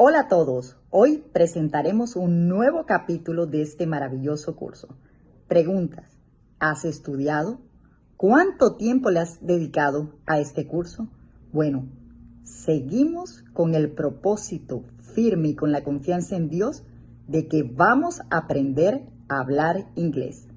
Hola a todos, hoy presentaremos un nuevo capítulo de este maravilloso curso. Preguntas, ¿has estudiado? ¿Cuánto tiempo le has dedicado a este curso? Bueno, seguimos con el propósito firme y con la confianza en Dios de que vamos a aprender a hablar inglés.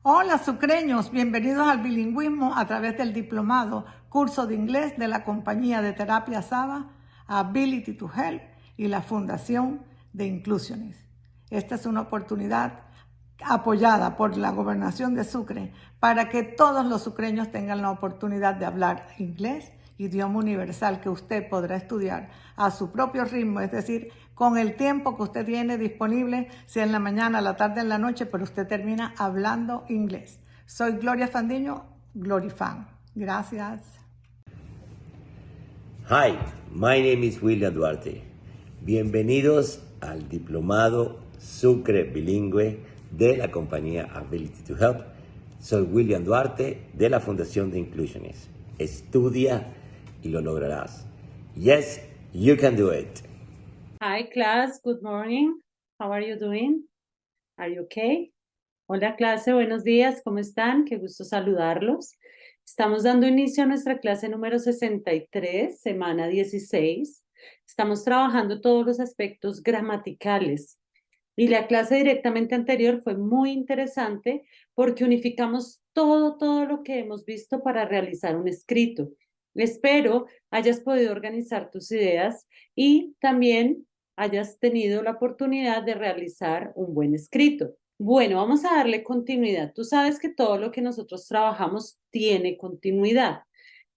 Hola sucreños, bienvenidos al bilingüismo a través del diplomado Curso de Inglés de la compañía de terapia Saba, Ability to Help y la Fundación de Inclusiones. Esta es una oportunidad apoyada por la Gobernación de Sucre para que todos los sucreños tengan la oportunidad de hablar inglés, idioma universal que usted podrá estudiar a su propio ritmo, es decir, con el tiempo que usted tiene disponible, sea en la mañana, la tarde, en la noche, pero usted termina hablando inglés. Soy Gloria Fandiño, Glorifan. Gracias. Hi, my name is William Duarte. Bienvenidos al diplomado Sucre Bilingüe de la compañía Ability to Help. Soy William Duarte de la Fundación de Inclusiones. Estudia y lo lograrás. Yes, you can do it. Hi class, good morning. How are you doing? Are you okay? Hola clase, buenos días, ¿cómo están? Qué gusto saludarlos. Estamos dando inicio a nuestra clase número 63, semana 16. Estamos trabajando todos los aspectos gramaticales. Y la clase directamente anterior fue muy interesante porque unificamos todo lo que hemos visto para realizar un escrito. Espero hayas podido organizar tus ideas y también hayas tenido la oportunidad de realizar un buen escrito. Bueno, vamos a darle continuidad. Tú sabes que todo lo que nosotros trabajamos tiene continuidad.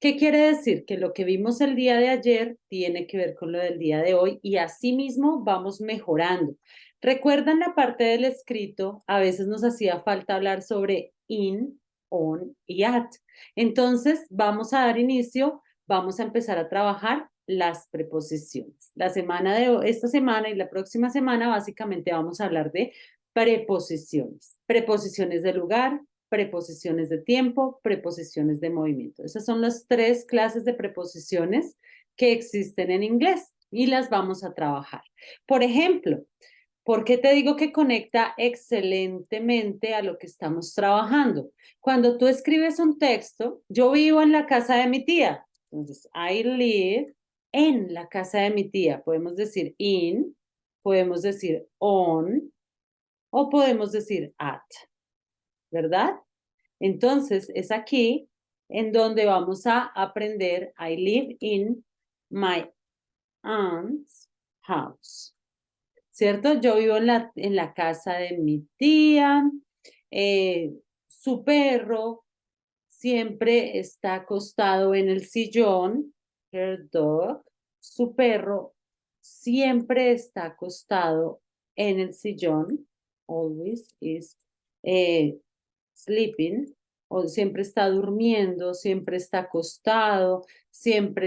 ¿Qué quiere decir? Que lo que vimos el día de ayer tiene que ver con lo del día de hoy y asimismo vamos mejorando. ¿Recuerdan la parte del escrito? A veces nos hacía falta hablar sobre in, on y at. Entonces, vamos a dar inicio, vamos a empezar a trabajar las preposiciones. Esta semana y la próxima semana básicamente vamos a hablar de preposiciones. Preposiciones de lugar, preposiciones de tiempo, preposiciones de movimiento. Esas son las 3 clases de preposiciones que existen en inglés y las vamos a trabajar. Por ejemplo, ¿por qué te digo que conecta excelentemente a lo que estamos trabajando? Cuando tú escribes un texto, yo vivo en la casa de mi tía. Entonces, I live en la casa de mi tía. Podemos decir in, podemos decir on o podemos decir at, ¿verdad? Entonces, es aquí en donde vamos a aprender I live in my aunt's house. ¿Cierto? Yo vivo en la casa de mi tía, su perro siempre está acostado en el sillón, her dog, su perro siempre está acostado en el sillón, always is sleeping, o siempre está durmiendo, siempre está acostado, siempre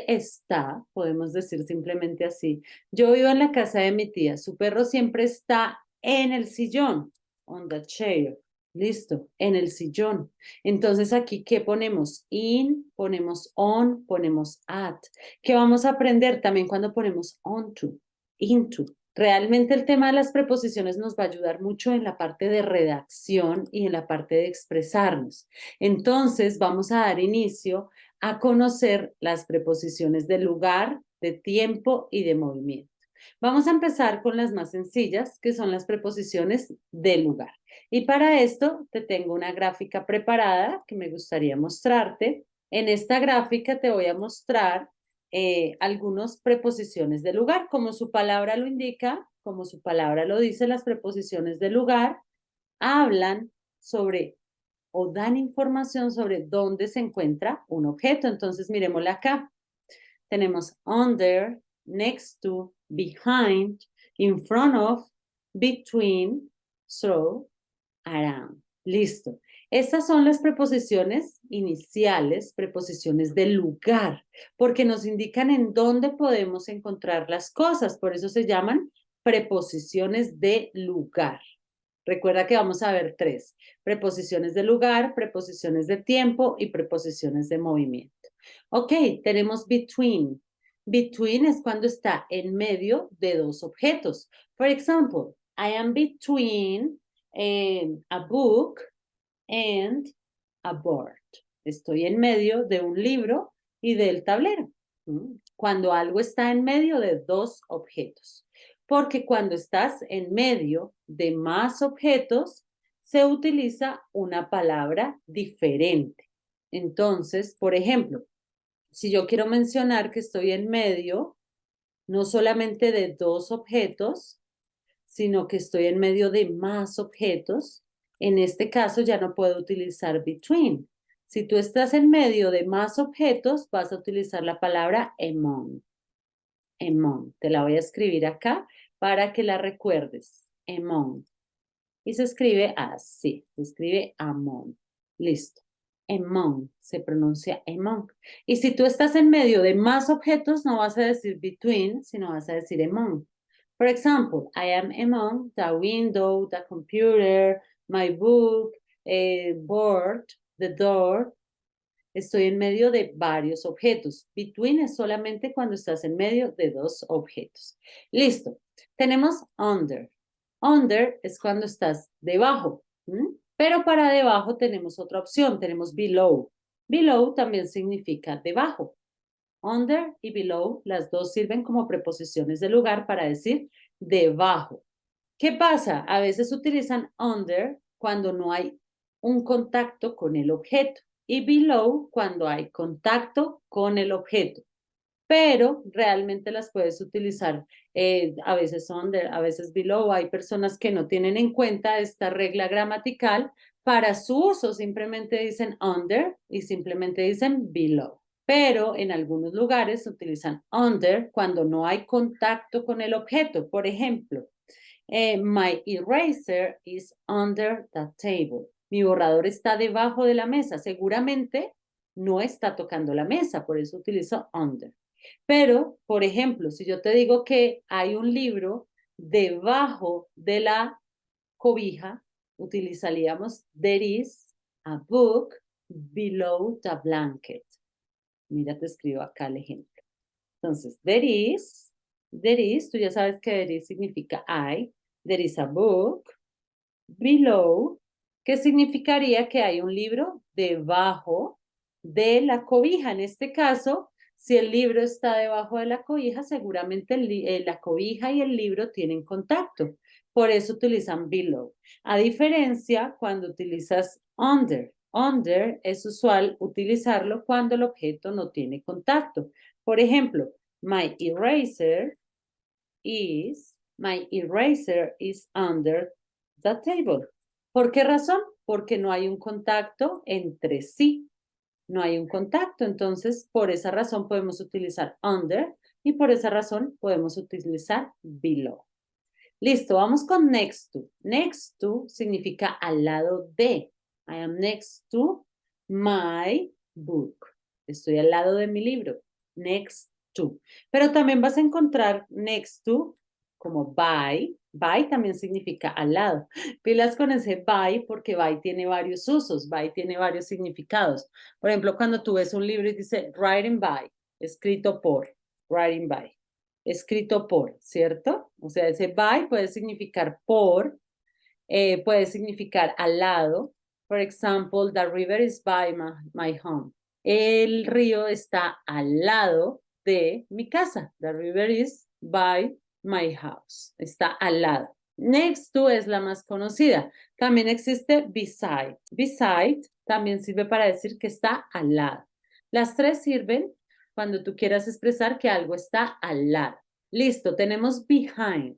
está, podemos decir simplemente así. Yo vivo en la casa de mi tía, su perro siempre está en el sillón, on the chair. Listo, en el sillón. Entonces aquí, ¿qué ponemos? In, ponemos on, ponemos at. ¿Qué vamos a aprender también cuando ponemos onto, into? Realmente el tema de las preposiciones nos va a ayudar mucho en la parte de redacción y en la parte de expresarnos. Entonces vamos a dar inicio a conocer las preposiciones de lugar, de tiempo y de movimiento. Vamos a empezar con las más sencillas, que son las preposiciones de lugar. Y para esto te tengo una gráfica preparada que me gustaría mostrarte. En esta gráfica te voy a mostrar algunas preposiciones de lugar. Como su palabra lo indica, como su palabra lo dice, las preposiciones de lugar hablan sobre o dan información sobre dónde se encuentra un objeto. Entonces, miremosla acá. Tenemos under, next to, behind, in front of, between, through, around. Listo. Estas son las preposiciones iniciales, preposiciones de lugar, porque nos indican en dónde podemos encontrar las cosas. Por eso se llaman preposiciones de lugar. Recuerda que vamos a ver 3. Preposiciones de lugar, preposiciones de tiempo y preposiciones de movimiento. Ok, tenemos between. Between es cuando está en medio de dos objetos. For example, I am between a book and a board. Estoy en medio de un libro y del tablero. Cuando algo está en medio de dos objetos. Porque cuando estás en medio de más objetos, se utiliza una palabra diferente. Entonces, por ejemplo, si yo quiero mencionar que estoy en medio, no solamente de dos objetos, sino que estoy en medio de más objetos, en este caso ya no puedo utilizar between. Si tú estás en medio de más objetos, vas a utilizar la palabra among. Among. Te la voy a escribir acá para que la recuerdes. Among. Y se escribe así. Se escribe among. Listo. Among. Se pronuncia among. Y si tú estás en medio de más objetos, no vas a decir between, sino vas a decir among. For example, I am among the window, the computer, my book, board, the door. Estoy en medio de varios objetos. Between es solamente cuando estás en medio de dos objetos. Listo. Tenemos under. Under es cuando estás debajo. Pero para debajo tenemos otra opción. Tenemos below. Below también significa debajo. Under y below, las dos sirven como preposiciones de lugar para decir debajo. ¿Qué pasa? A veces utilizan under cuando no hay un contacto con el objeto y below cuando hay contacto con el objeto. Pero realmente las puedes utilizar a veces under, a veces below. Hay personas que no tienen en cuenta esta regla gramatical. Para su uso simplemente dicen under y simplemente dicen below. Pero en algunos lugares utilizan under cuando no hay contacto con el objeto. Por ejemplo, my eraser is under the table. Mi borrador está debajo de la mesa. Seguramente no está tocando la mesa, por eso utilizo under. Pero, por ejemplo, si yo te digo que hay un libro debajo de la cobija, utilizaríamos there is a book below the blanket. Mira, te escribo acá el ejemplo. Entonces, there is, tú ya sabes que there is significa hay. There is a book below, que significaría que hay un libro debajo de la cobija. En este caso, si el libro está debajo de la cobija, seguramente la cobija y el libro tienen contacto. Por eso utilizan below. A diferencia, cuando utilizas under. Under es usual utilizarlo cuando el objeto no tiene contacto. Por ejemplo, my eraser is under the table. ¿Por qué razón? Porque no hay un contacto entre sí. No hay un contacto, entonces por esa razón podemos utilizar under y por esa razón podemos utilizar below. Listo, vamos con next to. Next to significa al lado de. I am next to my book. Estoy al lado de mi libro. Next to. Pero también vas a encontrar next to como by. By también significa al lado. Pilas con ese by porque by tiene varios usos. By tiene varios significados. Por ejemplo, cuando tú ves un libro y dice writing by, escrito por, writing by. Escrito por, ¿cierto? O sea, ese by puede significar por, puede significar al lado. For example, the river is by my home. El río está al lado de mi casa. The river is by my house. Está al lado. Next to es la más conocida. También existe beside. Beside también sirve para decir que está al lado. Las tres sirven cuando tú quieras expresar que algo está al lado. Listo, tenemos behind.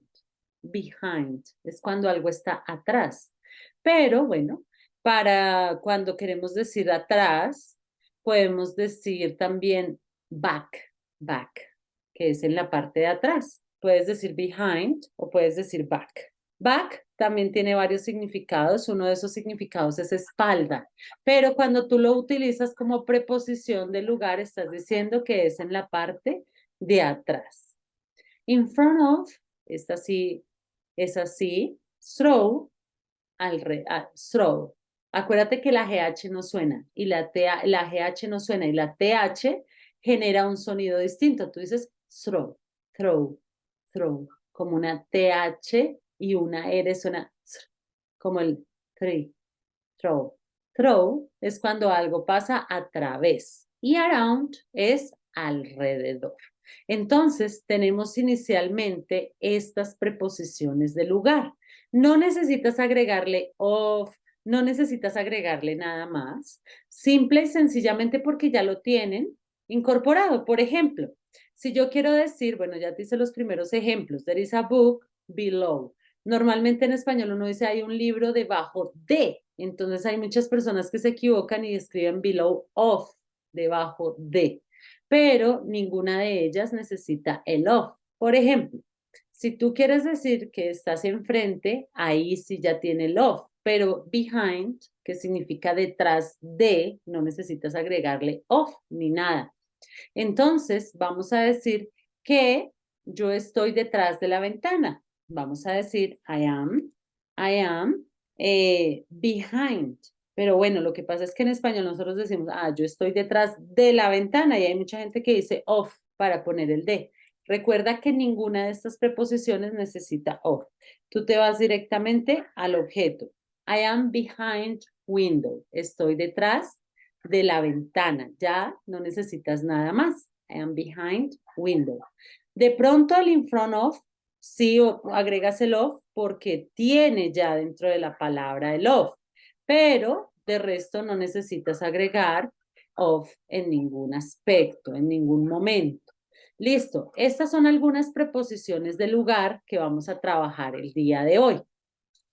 Behind es cuando algo está atrás. Pero bueno, para cuando queremos decir atrás, podemos decir también back, que es en la parte de atrás. Puedes decir behind o puedes decir back. Back también tiene varios significados. Uno de esos significados es espalda. Pero cuando tú lo utilizas como preposición de lugar, estás diciendo que es en la parte de atrás. In front of, es así. Throw, throw. Acuérdate que la GH no suena y la GH no suena y la TH genera un sonido distinto. Tú dices throw, throw, throw, como una TH y una R suena como el three, throw. Throw es cuando algo pasa a través y around es alrededor. Entonces, tenemos inicialmente estas preposiciones de lugar. No necesitas agregarle of, no necesitas agregarle nada más, simple y sencillamente porque ya lo tienen incorporado. Por ejemplo, si yo quiero decir, bueno, ya te hice los primeros ejemplos, there is a book below. Normalmente en español uno dice hay un libro debajo de, entonces hay muchas personas que se equivocan y escriben below of, debajo de, pero ninguna de ellas necesita el of. Por ejemplo, si tú quieres decir que estás enfrente, ahí sí ya tiene el of, pero behind, que significa detrás de, no necesitas agregarle of ni nada. Entonces, vamos a decir que yo estoy detrás de la ventana. Vamos a decir, I am behind. Pero bueno, lo que pasa es que en español nosotros decimos, yo estoy detrás de la ventana y hay mucha gente que dice of para poner el de. Recuerda que ninguna de estas preposiciones necesita of. Tú te vas directamente al objeto. I am behind window. Estoy detrás de la ventana. Ya no necesitas nada más. I am behind window. De pronto el in front of, sí agregas el of porque tiene ya dentro de la palabra el of, pero de resto no necesitas agregar of en ningún aspecto, en ningún momento. Listo, estas son algunas preposiciones de lugar que vamos a trabajar el día de hoy.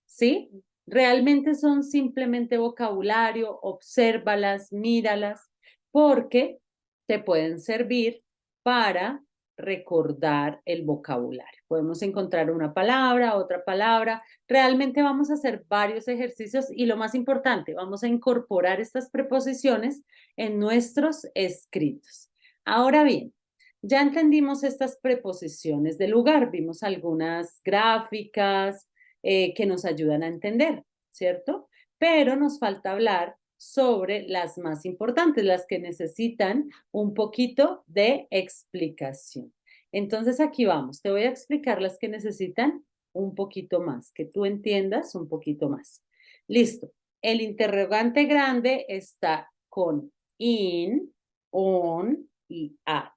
¿Sí? Realmente son simplemente vocabulario, obsérvalas, míralas, porque te pueden servir para recordar el vocabulario. Podemos encontrar una palabra, otra palabra. Realmente vamos a hacer varios ejercicios y lo más importante, vamos a incorporar estas preposiciones en nuestros escritos. Ahora bien, ya entendimos estas preposiciones de lugar, vimos algunas gráficas, que nos ayudan a entender, ¿cierto? Pero nos falta hablar sobre las más importantes, las que necesitan un poquito de explicación. Entonces aquí vamos, te voy a explicar las que necesitan un poquito más, que tú entiendas un poquito más. Listo, el interrogante grande está con in, on y at.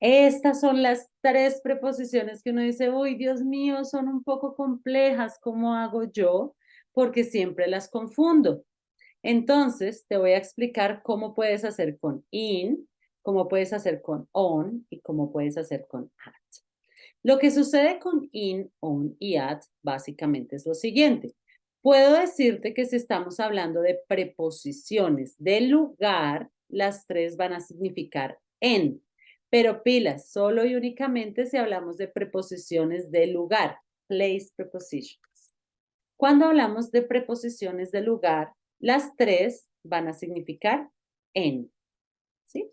Estas son las tres preposiciones que uno dice, uy, Dios mío, son un poco complejas, ¿cómo hago yo? Porque siempre las confundo. Entonces, te voy a explicar cómo puedes hacer con in, cómo puedes hacer con on y cómo puedes hacer con at. Lo que sucede con in, on y at básicamente es lo siguiente. Puedo decirte que si estamos hablando de preposiciones de lugar, las tres van a significar en. Pero pilas, solo y únicamente si hablamos de preposiciones de lugar, place prepositions. Cuando hablamos de preposiciones de lugar, las tres van a significar en, ¿sí?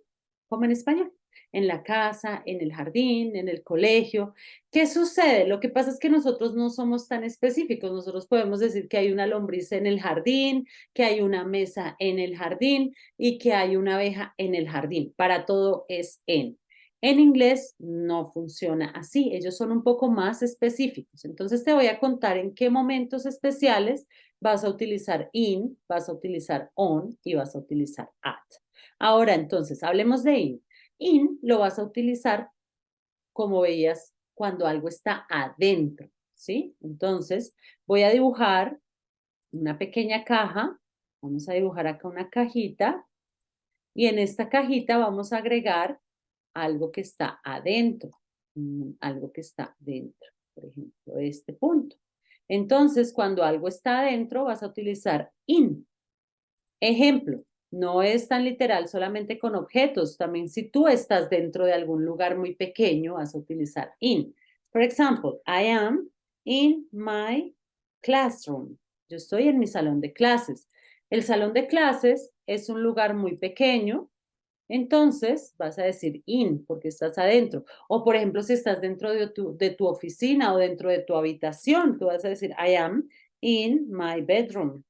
Como en español, en la casa, en el jardín, en el colegio. ¿Qué sucede? Lo que pasa es que nosotros no somos tan específicos. Nosotros podemos decir que hay una lombriz en el jardín, que hay una mesa en el jardín y que hay una abeja en el jardín. Para todo es en. En inglés no funciona así, ellos son un poco más específicos. Entonces te voy a contar en qué momentos especiales vas a utilizar in, vas a utilizar on y vas a utilizar at. Ahora entonces, hablemos de in. In lo vas a utilizar como veías cuando algo está adentro, ¿sí? Entonces voy a dibujar una pequeña caja, vamos a dibujar acá una cajita y en esta cajita vamos a agregar algo que está adentro, algo que está dentro, por ejemplo, este punto. Entonces, cuando algo está adentro, vas a utilizar in. Ejemplo, no es tan literal solamente con objetos, también si tú estás dentro de algún lugar muy pequeño, vas a utilizar in. For example, I am in my classroom. Yo estoy en mi salón de clases. El salón de clases es un lugar muy pequeño, entonces vas a decir in porque estás adentro. O por ejemplo, si estás dentro de tu oficina o dentro de tu habitación, tú vas a decir I am in my bedroom,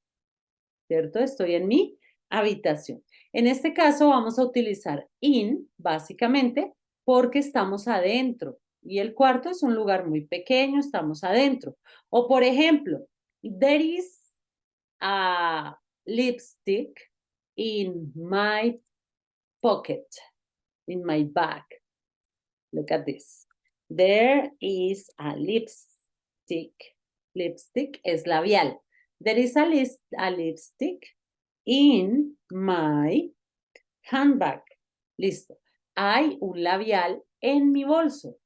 ¿cierto? Estoy en mi habitación. En este caso vamos a utilizar in básicamente porque estamos adentro. Y el cuarto es un lugar muy pequeño, estamos adentro. O por ejemplo, there is a lipstick in my pocket, in my bag. Look at this. There is a lipstick. Lipstick es labial. There is a lipstick in my handbag. Listo. Hay un labial en mi bolso.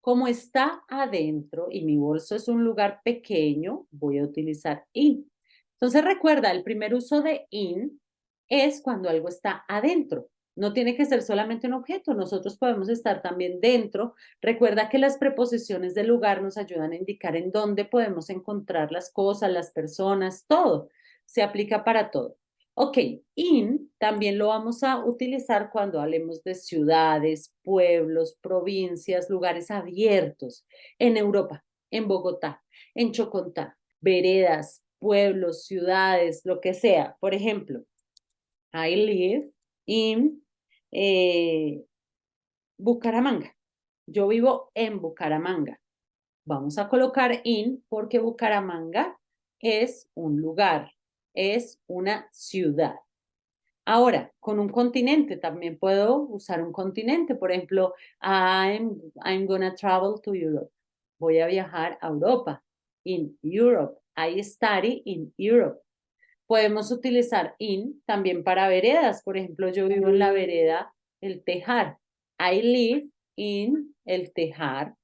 Como está adentro y mi bolso es un lugar pequeño, voy a utilizar in. Entonces recuerda, el primer uso de in es cuando algo está adentro. No tiene que ser solamente un objeto, nosotros podemos estar también dentro. Recuerda que las preposiciones del lugar nos ayudan a indicar en dónde podemos encontrar las cosas, las personas, todo. Se aplica para todo. Ok, in también lo vamos a utilizar cuando hablemos de ciudades, pueblos, provincias, lugares abiertos en Europa, en Bogotá, en Chocontá, veredas, pueblos, ciudades, lo que sea. Por ejemplo, I live in Bucaramanga. Yo vivo en Bucaramanga. Vamos a colocar in porque Bucaramanga es un lugar, es una ciudad. Ahora, con un continente también puedo usar un continente. Por ejemplo, I'm gonna travel to Europe. Voy a viajar a Europa. In Europe. I study in Europe. Podemos utilizar in también para veredas. Por ejemplo, yo vivo en la vereda El Tejar. I live in El Tejar.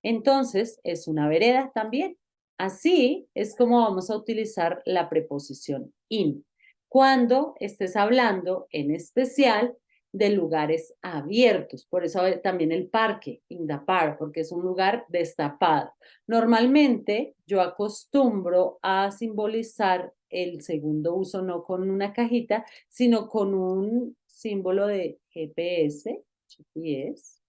Entonces, es una vereda también. Así es como vamos a utilizar la preposición in. Cuando estés hablando en especial de lugares abiertos. Por eso también el parque, in the park, porque es un lugar destapado. Normalmente yo acostumbro a simbolizar el segundo uso no con una cajita, sino con un símbolo de GPS, GPS,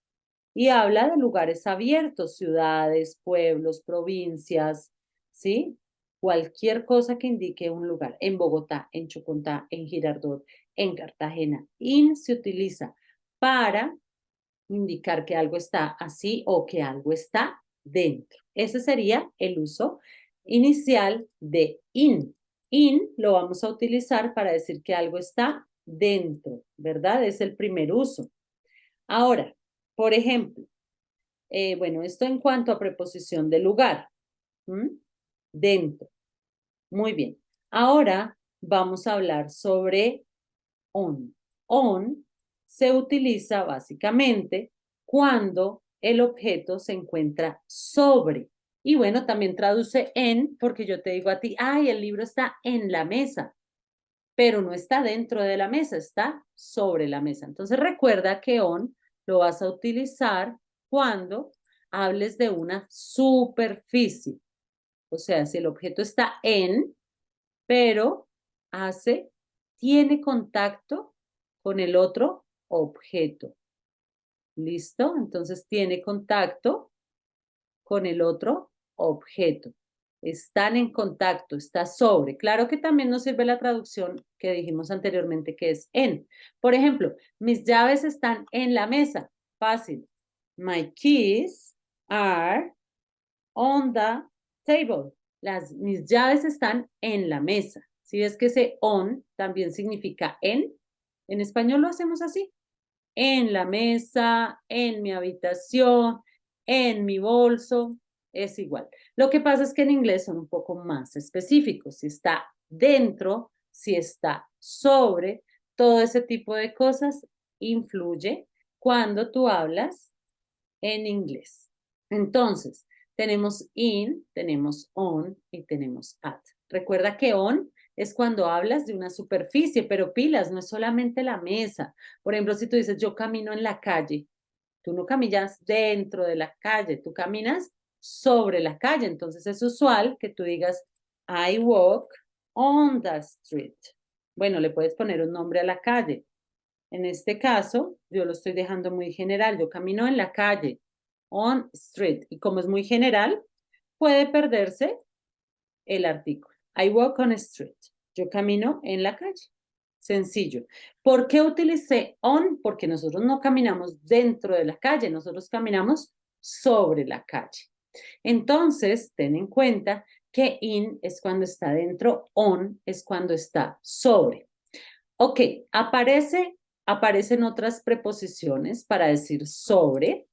y habla de lugares abiertos, ciudades, pueblos, provincias, ¿sí? Cualquier cosa que indique un lugar. En Bogotá, en Chocontá, en Girardot, en Cartagena. In se utiliza para indicar que algo está así o que algo está dentro. Ese sería el uso inicial de in. In lo vamos a utilizar para decir que algo está dentro, ¿verdad? Es el primer uso. Ahora, por ejemplo, bueno, esto en cuanto a preposición de lugar. Dentro. Muy bien. Ahora vamos a hablar sobre on. On se utiliza básicamente cuando el objeto se encuentra sobre. Y bueno, también traduce en, porque yo te digo a ti, ay, el libro está en la mesa, pero no está dentro de la mesa, está sobre la mesa. Entonces recuerda que on lo vas a utilizar cuando hables de una superficie. O sea, si el objeto está en, pero tiene contacto con el otro objeto. ¿Listo? Entonces tiene contacto con el otro objeto. Están en contacto, está sobre. Claro que también nos sirve la traducción que dijimos anteriormente, que es en. Por ejemplo, mis llaves están en la mesa. Fácil. My keys are on the table. Mis llaves están en la mesa. Si ves que ese on también significa en español lo hacemos así. En la mesa, en mi habitación, en mi bolso, es igual. Lo que pasa es que en inglés son un poco más específicos. Si está dentro, si está sobre, todo ese tipo de cosas influye cuando tú hablas en inglés. Entonces, tenemos in, tenemos on y tenemos at. Recuerda que on es cuando hablas de una superficie, pero pilas, no es solamente la mesa. Por ejemplo, si tú dices, yo camino en la calle, tú no caminas dentro de la calle, tú caminas sobre la calle. Entonces, es usual que tú digas, I walk on the street. Bueno, le puedes poner un nombre a la calle. En este caso, yo lo estoy dejando muy general. Yo camino en la calle, on street. Y como es muy general, puede perderse el artículo. I walk on a street. Yo camino en la calle. Sencillo. ¿Por qué utilicé on? Porque nosotros no caminamos dentro de la calle, nosotros caminamos sobre la calle. Entonces, ten en cuenta que in es cuando está dentro, on es cuando está sobre. Ok, aparecen otras preposiciones para decir sobre.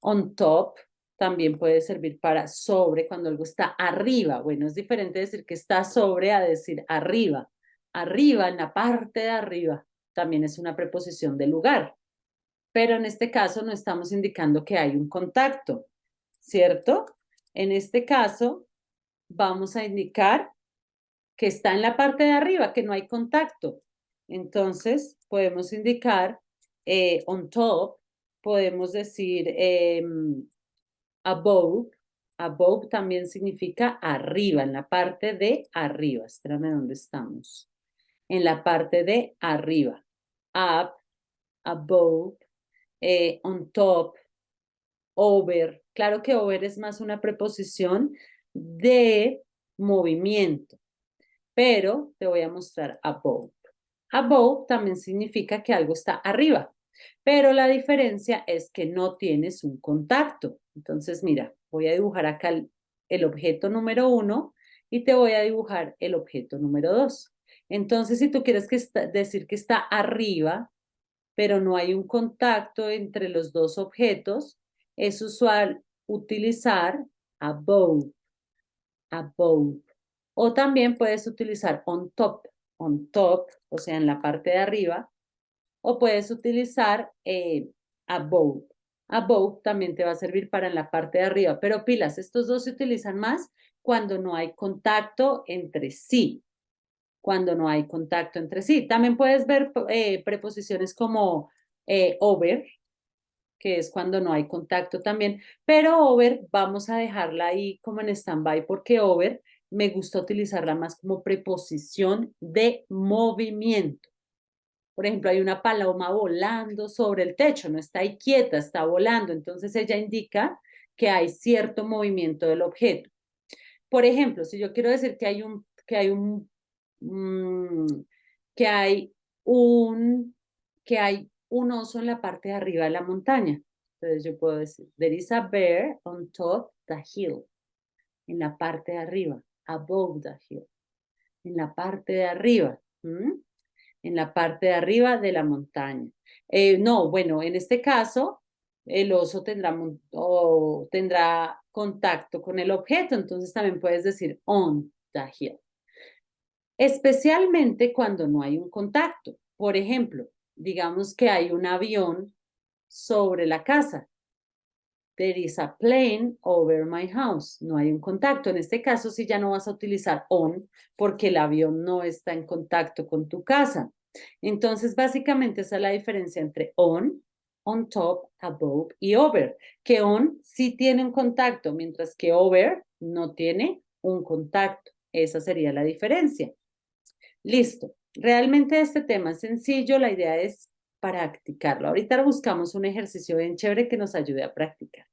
On top también puede servir para sobre cuando algo está arriba. Bueno, es diferente decir que está sobre a decir arriba. Arriba, en la parte de arriba, también es una preposición de lugar. Pero en este caso no estamos indicando que hay un contacto, ¿cierto? En este caso vamos a indicar que está en la parte de arriba, que no hay contacto. Entonces podemos indicar on top, podemos decir above. Above también significa arriba, en la parte de arriba. Espérame, ¿dónde estamos? En la parte de arriba. Up, above, on top, over. Claro que over es más una preposición de movimiento, pero te voy a mostrar above. Above también significa que algo está arriba, pero la diferencia es que no tienes un contacto. Entonces, mira, voy a dibujar acá el objeto número 1 y te voy a dibujar el objeto número 2. Entonces, si tú quieres decir que está arriba, pero no hay un contacto entre los dos objetos, es usual utilizar above, above. O también puedes utilizar on top, o sea, en la parte de arriba, o puedes utilizar above. Above también te va a servir para en la parte de arriba, pero pilas, estos dos se utilizan más cuando no hay contacto entre sí. Cuando no hay contacto entre sí. También puedes ver preposiciones como over, que es cuando no hay contacto también, pero over vamos a dejarla ahí como en stand-by porque over me gusta utilizarla más como preposición de movimiento. Por ejemplo, hay una paloma volando sobre el techo, no está ahí quieta, está volando, entonces ella indica que hay cierto movimiento del objeto. Por ejemplo, si yo quiero decir que hay mm, que hay que hay un oso en la parte de arriba de la montaña. Entonces yo puedo decir, there is a bear on top the hill. En la parte de arriba, above the hill. En la parte de arriba. En la parte de arriba de la montaña. No, bueno, en este caso, el oso tendrá contacto con el objeto, entonces también puedes decir on the hill. Especialmente cuando no hay un contacto. Por ejemplo, digamos que hay un avión sobre la casa. There is a plane over my house. No hay un contacto. En este caso, sí ya no vas a utilizar on porque el avión no está en contacto con tu casa. Entonces, básicamente esa es la diferencia entre on top, above y over. Que on sí tiene un contacto, mientras que over no tiene un contacto. Esa sería la diferencia. Listo. Realmente este tema es sencillo, la idea es practicarlo. Ahorita buscamos un ejercicio bien chévere que nos ayude a practicar.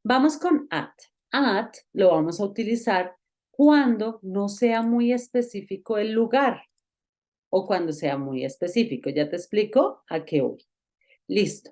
Vamos con at. At lo vamos a utilizar cuando no sea muy específico el lugar o cuando sea muy específico. Ya te explico a qué voy. Listo.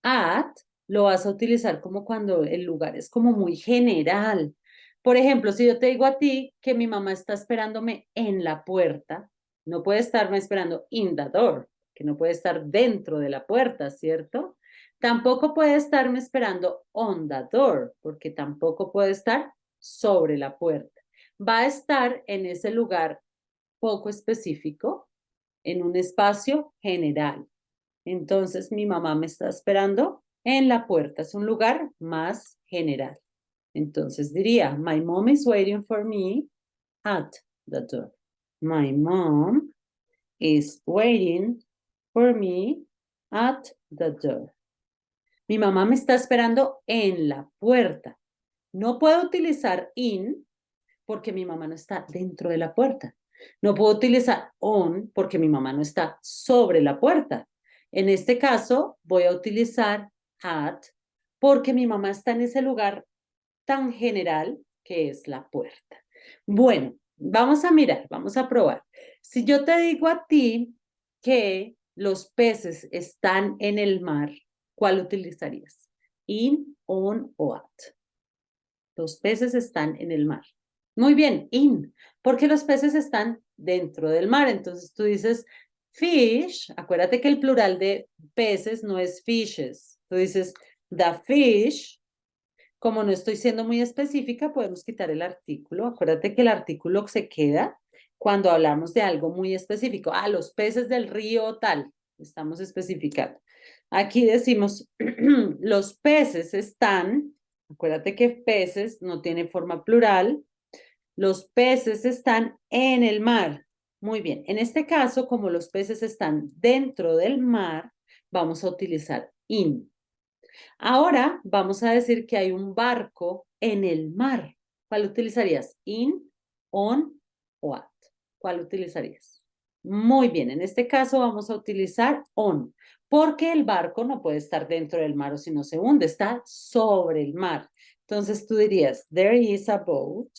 At lo vas a utilizar como cuando el lugar es como muy general. Por ejemplo, si yo te digo a ti que mi mamá está esperándome en la puerta, no puede estarme esperando in the door, que no puede estar dentro de la puerta, ¿cierto? Tampoco puede estarme esperando on the door, porque tampoco puede estar sobre la puerta. Va a estar en ese lugar poco específico, en un espacio general. Entonces, mi mamá me está esperando en la puerta. Es un lugar más general. Entonces diría, my mom is waiting for me at the door. My mom is waiting for me at the door. Mi mamá me está esperando en la puerta. No puedo utilizar in porque mi mamá no está dentro de la puerta. No puedo utilizar on porque mi mamá no está sobre la puerta. En este caso, voy a utilizar at porque mi mamá está en ese lugar tan general que es la puerta. Bueno, vamos a mirar, vamos a probar. Si yo te digo a ti que los peces están en el mar, ¿cuál utilizarías? In, on o at. Los peces están en el mar. Muy bien, in, porque los peces están dentro del mar. Entonces tú dices fish, acuérdate que el plural de peces no es fishes. Tú dices the fish. Como no estoy siendo muy específica, podemos quitar el artículo. Acuérdate que el artículo se queda cuando hablamos de algo muy específico. Ah, los peces del río tal, estamos especificando. Aquí decimos, los peces están, acuérdate que peces no tiene forma plural, los peces están en el mar. Muy bien, en este caso, como los peces están dentro del mar, vamos a utilizar in. Ahora vamos a decir que hay un barco en el mar. ¿Cuál utilizarías? In, on o at. ¿Cuál utilizarías? Muy bien, en este caso vamos a utilizar on, porque el barco no puede estar dentro del mar o si no se hunde, está sobre el mar. Entonces tú dirías, there is a boat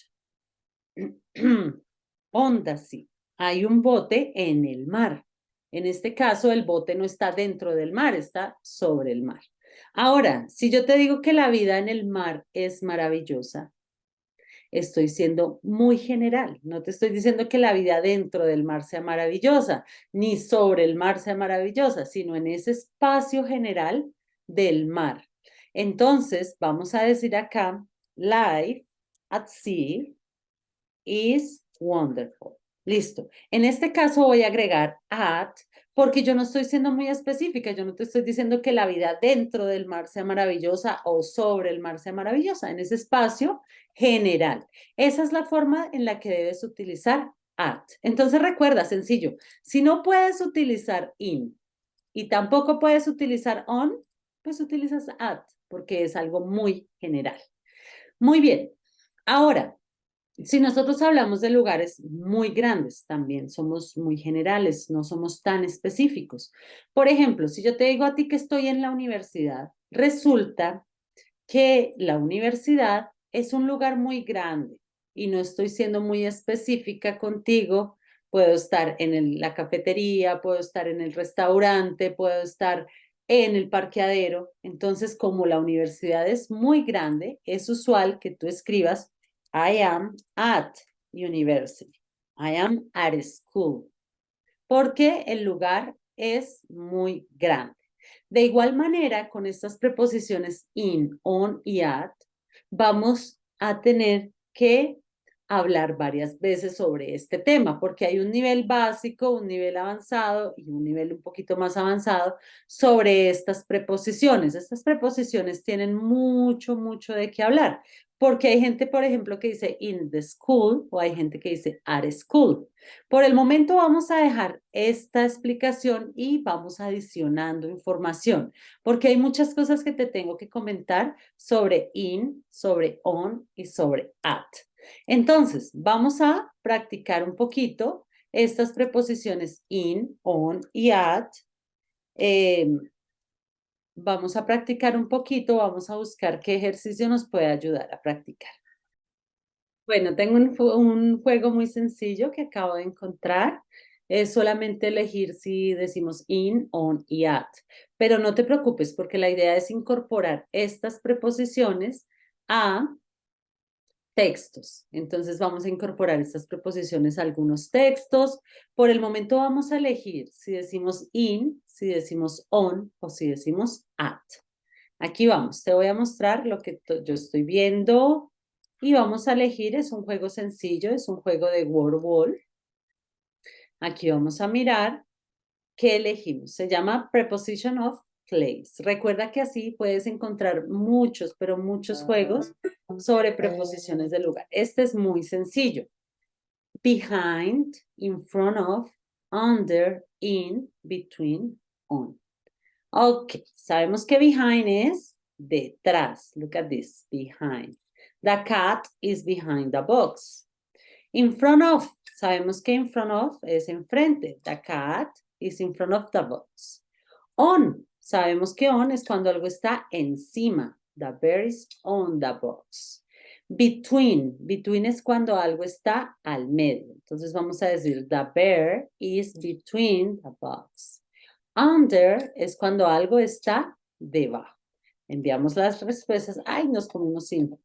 on the sea. Hay un bote en el mar. En este caso, el bote no está dentro del mar, está sobre el mar. Ahora, si yo te digo que la vida en el mar es maravillosa, estoy siendo muy general. No te estoy diciendo que la vida dentro del mar sea maravillosa, ni sobre el mar sea maravillosa, sino en ese espacio general del mar. Entonces, vamos a decir acá, life at sea is wonderful. Listo. En este caso voy a agregar at porque yo no estoy siendo muy específica. Yo no te estoy diciendo que la vida dentro del mar sea maravillosa o sobre el mar sea maravillosa. En ese espacio general. Esa es la forma en la que debes utilizar at. Entonces recuerda, sencillo. Si no puedes utilizar in y tampoco puedes utilizar on, pues utilizas at porque es algo muy general. Muy bien. Ahora, si nosotros hablamos de lugares muy grandes, también somos muy generales, no somos tan específicos. Por ejemplo, si yo te digo a ti que estoy en la universidad, resulta que la universidad es un lugar muy grande y no estoy siendo muy específica contigo. Puedo estar en la cafetería, puedo estar en el restaurante, puedo estar en el parqueadero. Entonces, como la universidad es muy grande, es usual que tú escribas I am at university. I am at school. Porque el lugar es muy grande. De igual manera, con estas preposiciones in, on y at, vamos a tener que hablar varias veces sobre este tema, porque hay un nivel básico, un nivel avanzado y un nivel un poquito más avanzado sobre estas preposiciones. Estas preposiciones tienen mucho, mucho de qué hablar, porque hay gente, por ejemplo, que dice in the school o hay gente que dice at school. Por el momento vamos a dejar esta explicación y vamos adicionando información, porque hay muchas cosas que te tengo que comentar sobre in, sobre on y sobre at. Entonces, vamos a practicar un poquito estas preposiciones in, on y at. Vamos a practicar un poquito, vamos a buscar qué ejercicio nos puede ayudar a practicar. Bueno, tengo un juego muy sencillo que acabo de encontrar. Es solamente elegir si decimos in, on y at. Pero no te preocupes porque la idea es incorporar estas preposiciones a textos. Entonces vamos a incorporar estas preposiciones a algunos textos. Por el momento vamos a elegir si decimos in, si decimos on o si decimos at. Aquí vamos, te voy a mostrar lo que yo estoy viendo y vamos a elegir, es un juego sencillo, es un juego de word wall. Aquí vamos a mirar qué elegimos. Se llama Preposition of Place. Recuerda que así puedes encontrar muchos, pero muchos juegos sobre preposiciones de lugar. Este es muy sencillo. Behind, in front of, under, in, between, on. Ok, sabemos que behind es detrás. Look at this, behind. The cat is behind the box. In front of, sabemos que in front of es enfrente. The cat is in front of the box. On, sabemos que on es cuando algo está encima. The bear is on the box. Between. Between es cuando algo está al medio. Entonces vamos a decir, the bear is between the box. Under es cuando algo está debajo. Enviamos las respuestas. Ay, nos comimos sin.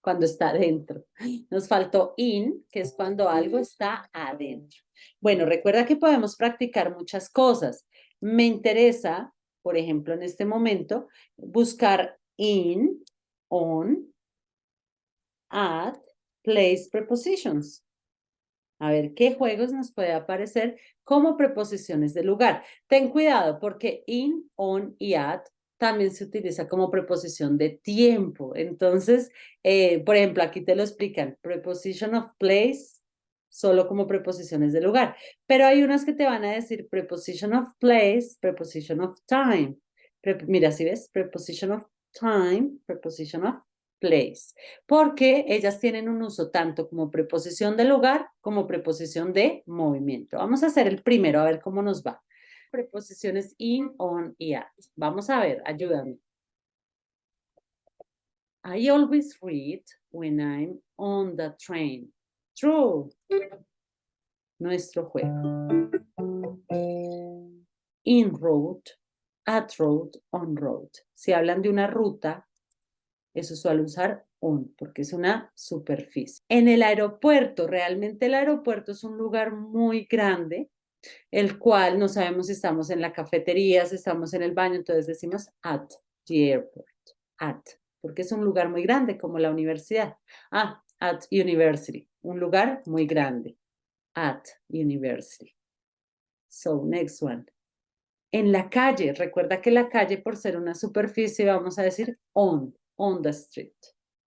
Cuando está dentro. Nos faltó in, que es cuando algo está adentro. Bueno, recuerda que podemos practicar muchas cosas. Me interesa, por ejemplo, en este momento, buscar in, on, at, place prepositions. A ver qué juegos nos puede aparecer como preposiciones de lugar. Ten cuidado porque in, on y at también se utiliza como preposición de tiempo. Entonces, por ejemplo, aquí te lo explican. Preposition of place, solo como preposiciones de lugar. Pero hay unas que te van a decir preposition of place, preposition of time. Mira, si ves, preposition of time, preposition of place, porque ellas tienen un uso tanto como preposición de lugar como preposición de movimiento. Vamos a hacer el primero, a ver cómo nos va. Preposiciones in, on y at. Vamos a ver, ayúdame. I always read when I'm on the train. True. Nuestro juego. In road, at road, on road. Si hablan de una ruta, es usual usar on, porque es una superficie. En el aeropuerto, realmente el aeropuerto es un lugar muy grande, el cual no sabemos si estamos en la cafetería, si estamos en el baño, entonces decimos at the airport, at, porque es un lugar muy grande como la universidad. At university, un lugar muy grande, at university. So, next one. En la calle, recuerda que la calle por ser una superficie vamos a decir on the street.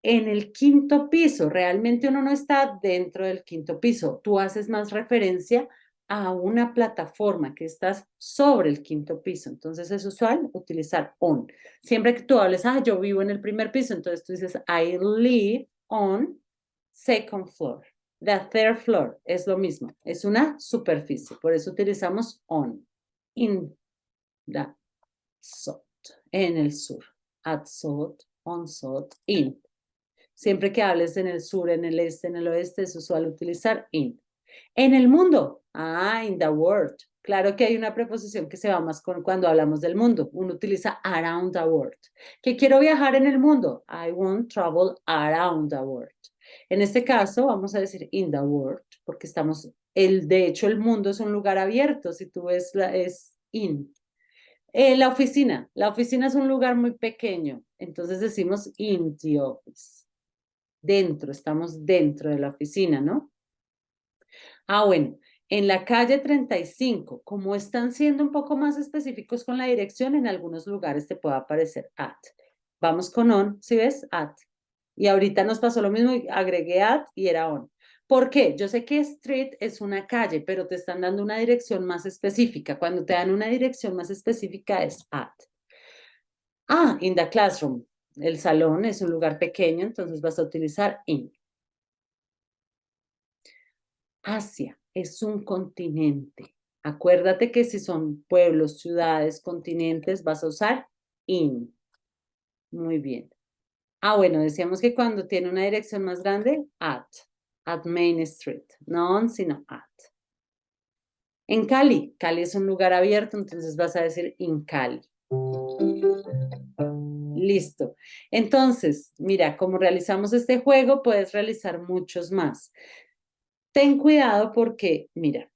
En el quinto piso, realmente uno no está dentro del quinto piso, tú haces más referencia a una plataforma que estás sobre el quinto piso, entonces es usual utilizar on. Siempre que tú hables, yo vivo en el primer piso, entonces tú dices, I live on second floor. The third floor es lo mismo, es una superficie, por eso utilizamos on. In the south, en el sur, at south, on south, in. Siempre que hables en el sur, en el este, en el oeste, es usual utilizar in. En el mundo, in the world. Claro que hay una preposición que se va más con cuando hablamos del mundo. Uno utiliza around the world. Que quiero viajar en el mundo. I want travel around the world. En este caso, vamos a decir in the world, porque estamos, de hecho, el mundo es un lugar abierto. Si tú ves, es in. La oficina es un lugar muy pequeño, entonces decimos in the office. Dentro, estamos dentro de la oficina, ¿no? Bueno, en la calle 35, como están siendo un poco más específicos con la dirección, en algunos lugares te puede aparecer at. Vamos con on, ¿sí ves? At. Y ahorita nos pasó lo mismo, agregué at y era on. ¿Por qué? Yo sé que street es una calle, pero te están dando una dirección más específica. Cuando te dan una dirección más específica es at. In the classroom. El salón es un lugar pequeño, entonces vas a utilizar in. Asia es un continente. Acuérdate que si son pueblos, ciudades, continentes, vas a usar in. Muy bien. Bueno, decíamos que cuando tiene una dirección más grande, at Main Street. No on, sino at. En Cali, Cali es un lugar abierto, entonces vas a decir in Cali. Listo. Entonces, mira, como realizamos este juego, puedes realizar muchos más. Ten cuidado porque, mira,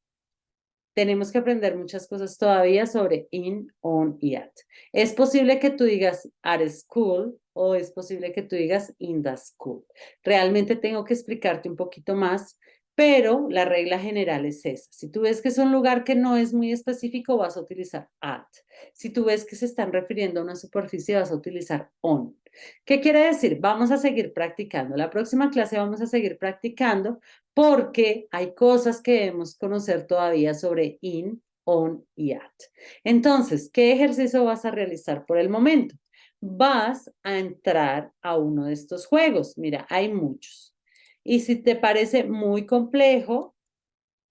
tenemos que aprender muchas cosas todavía sobre in, on y at. Es posible que tú digas at school o es posible que tú digas in the school. Realmente tengo que explicarte un poquito más, pero la regla general es esa. Si tú ves que es un lugar que no es muy específico, vas a utilizar at. Si tú ves que se están refiriendo a una superficie, vas a utilizar on. ¿Qué quiere decir? Vamos a seguir practicando. La próxima clase vamos a seguir practicando porque hay cosas que debemos conocer todavía sobre in, on y at. Entonces, ¿qué ejercicio vas a realizar por el momento? Vas a entrar a uno de estos juegos. Mira, hay muchos. Y si te parece muy complejo,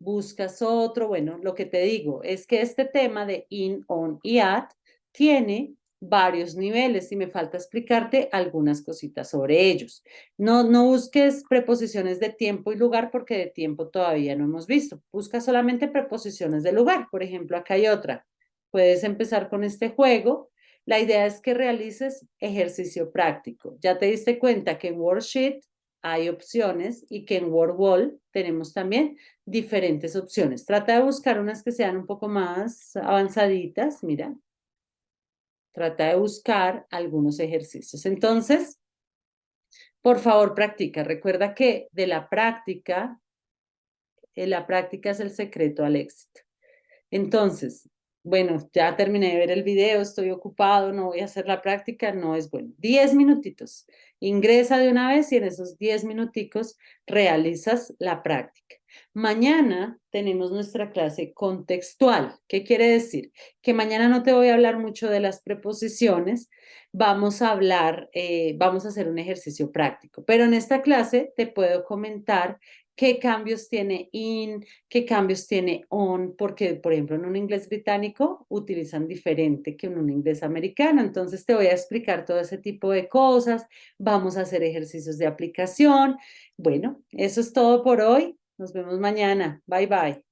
buscas otro. Bueno, lo que te digo es que este tema de in, on y at tiene varios niveles y me falta explicarte algunas cositas sobre ellos. No busques preposiciones de tiempo y lugar porque de tiempo todavía no hemos visto. Busca solamente preposiciones de lugar. Por ejemplo, acá hay otra. Puedes empezar con este juego. La idea es que realices ejercicio práctico. Ya te diste cuenta que en Worksheet hay opciones y que en WordWall tenemos también diferentes opciones. Trata de buscar unas que sean un poco más avanzaditas. Mira, trata de buscar algunos ejercicios. Entonces, por favor, practica. Recuerda que de la práctica es el secreto al éxito. Entonces, bueno, ya terminé de ver el video, estoy ocupado, no voy a hacer la práctica, no es bueno. 10 minutitos. Ingresa de una vez y en esos 10 minuticos realizas la práctica. Mañana tenemos nuestra clase contextual. ¿Qué quiere decir? Que mañana no te voy a hablar mucho de las preposiciones, vamos a hablar, vamos a hacer un ejercicio práctico, pero en esta clase te puedo comentar qué cambios tiene in, qué cambios tiene on, porque, por ejemplo, en un inglés británico utilizan diferente que en un inglés americano. Entonces, te voy a explicar todo ese tipo de cosas. Vamos a hacer ejercicios de aplicación. Bueno, eso es todo por hoy. Nos vemos mañana. Bye, bye.